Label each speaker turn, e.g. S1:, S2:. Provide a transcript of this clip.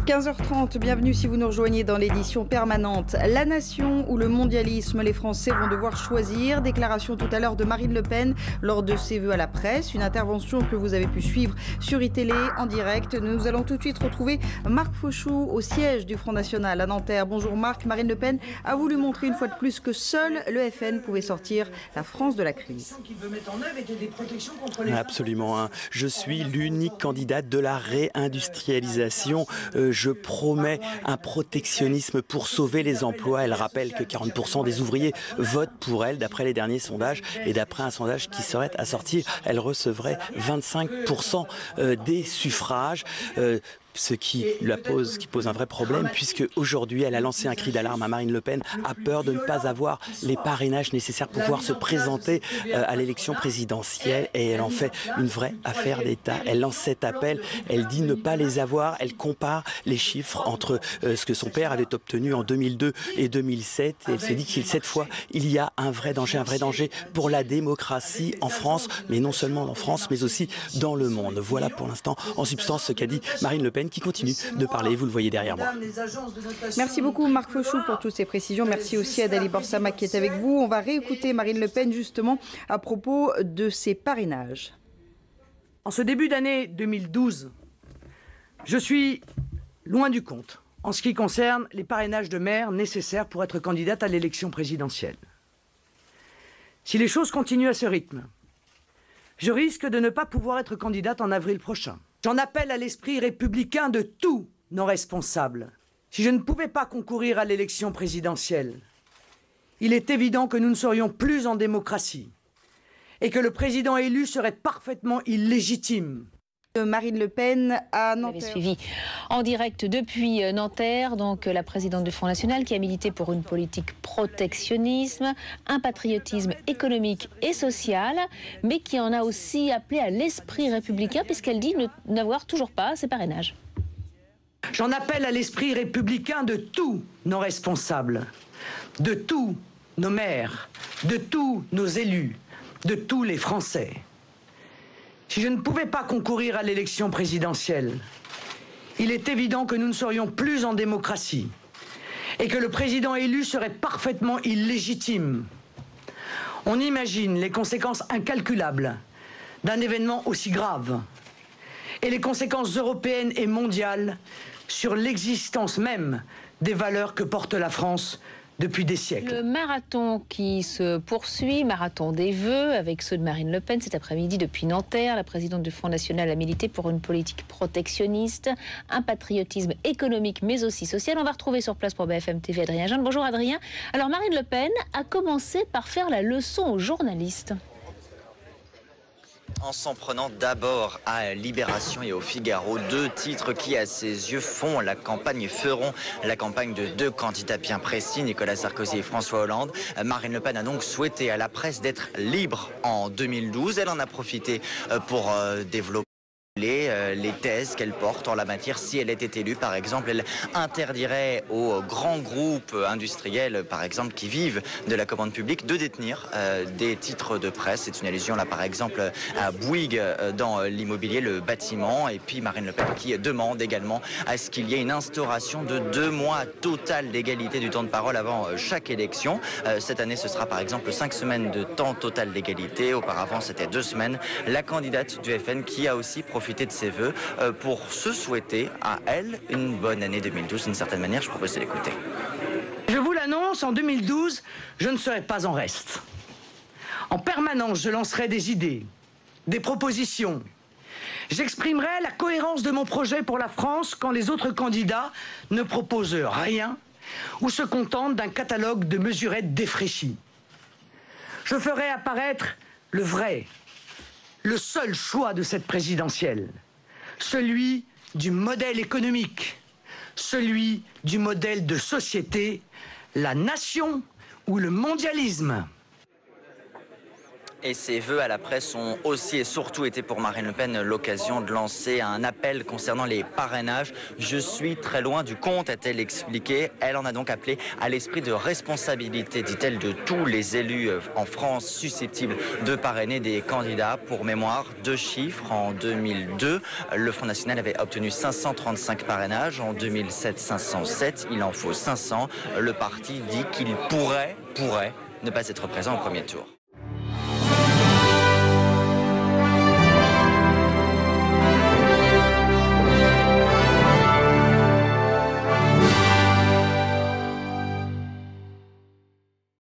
S1: 15h30, bienvenue si vous nous rejoignez dans l'édition permanente. La nation ou le mondialisme, les Français vont devoir choisir. Déclaration tout à l'heure de Marine Le Pen lors de ses vœux à la presse. Une intervention que vous avez pu suivre sur iTélé en direct. Nous allons tout de suite retrouver Marc Fauchou au siège du Front National à Nanterre. Bonjour Marc, Marine Le Pen a voulu montrer une fois de plus que seul le FN pouvait sortir la France de la crise.
S2: Absolument. Je suis l'unique candidate de la réindustrialisation. Je promets un protectionnisme pour sauver les emplois. Elle rappelle que 40% des ouvriers votent pour elle, d'après les derniers sondages. Et d'après un sondage qui serait à sortir, elle recevrait 25% des suffrages. Ce qui pose un vrai problème, puisque aujourd'hui elle a lancé un cri d'alarme à Marine Le Pen, a peur de ne pas avoir les parrainages nécessaires pour pouvoir se présenter à l'élection présidentielle, et elle en fait une vraie affaire d'État. Elle lance cet appel, elle dit ne pas les avoir, elle compare les chiffres entre ce que son père avait obtenu en 2002 et 2007, et elle se dit que cette fois il y a un vrai danger pour la démocratie en France, mais non seulement en France, mais aussi dans le monde. Voilà pour l'instant en substance ce qu'a dit Marine Le Pen, qui continue de parler, vous le voyez derrière moi.
S1: Merci beaucoup Marc Fauchou pour toutes ces précisions. Merci aussi à Dali Borsama qui est avec vous. On va réécouter Marine Le Pen justement à propos de ses parrainages.
S3: En ce début d'année 2012, je suis loin du compte en ce qui concerne les parrainages de maires nécessaires pour être candidate à l'élection présidentielle. Si les choses continuent à ce rythme, je risque de ne pas pouvoir être candidate en avril prochain. J'en appelle à l'esprit républicain de tous nos responsables. Si je ne pouvais pas concourir à l'élection présidentielle, il est évident que nous ne serions plus en démocratie et que le président élu serait parfaitement illégitime.
S1: Marine Le Pen à Nanterre.
S4: Vous avez suivi en direct depuis Nanterre, donc la présidente du Front National qui a milité pour une politique protectionnisme, un patriotisme économique et social, mais qui en a aussi appelé à l'esprit républicain puisqu'elle dit n'avoir toujours pas ses parrainages.
S3: J'en appelle à l'esprit républicain de tous nos responsables, de tous nos maires, de tous nos élus, de tous les Français. Si je ne pouvais pas concourir à l'élection présidentielle, il est évident que nous ne serions plus en démocratie et que le président élu serait parfaitement illégitime. On imagine les conséquences incalculables d'un événement aussi grave et les conséquences européennes et mondiales sur l'existence même des valeurs que porte la France depuis des siècles.
S4: Le marathon qui se poursuit, marathon des vœux avec ceux de Marine Le Pen cet après-midi depuis Nanterre. La présidente du Front National a milité pour une politique protectionniste, un patriotisme économique mais aussi social. On va retrouver sur place pour BFM TV Adrien Jeanne. Bonjour Adrien. Alors Marine Le Pen a commencé par faire la leçon aux journalistes.
S5: En s'en prenant d'abord à Libération et au Figaro, deux titres qui, à ses yeux, feront la campagne de deux candidats bien précis, Nicolas Sarkozy et François Hollande. Marine Le Pen a donc souhaité à la presse d'être libre en 2012. Elle en a profité pour développer les thèses qu'elle porte en la matière. Si elle était élue, par exemple, elle interdirait aux grands groupes industriels, par exemple, qui vivent de la commande publique, de détenir des titres de presse. C'est une allusion, là, par exemple, à Bouygues dans l'immobilier, le bâtiment. Et puis Marine Le Pen qui demande également à ce qu'il y ait une instauration de 2 mois total d'égalité du temps de parole avant chaque élection. Cette année, ce sera, par exemple, 5 semaines de temps total d'égalité. Auparavant, c'était 2 semaines. La candidate du FN qui a aussi profité de ses vœux pour se souhaiter à elle une bonne année 2012. D'une certaine manière, je propose de l'écouter.
S3: Je vous l'annonce, en 2012, je ne serai pas en reste. En permanence, je lancerai des idées, des propositions. J'exprimerai la cohérence de mon projet pour la France quand les autres candidats ne proposent rien ou se contentent d'un catalogue de mesurettes défraîchies. Je ferai apparaître le vrai, le seul choix de cette présidentielle, celui du modèle économique, celui du modèle de société, la nation ou le mondialisme.
S5: Et ces vœux à la presse ont aussi et surtout été pour Marine Le Pen l'occasion de lancer un appel concernant les parrainages. Je suis très loin du compte, a-t-elle expliqué. Elle en a donc appelé à l'esprit de responsabilité, dit-elle, de tous les élus en France susceptibles de parrainer des candidats. Pour mémoire, 2 chiffres. En 2002, le Front National avait obtenu 535 parrainages. En 2007, 507. Il en faut 500. Le parti dit qu'il pourrait ne pas être présent au premier tour.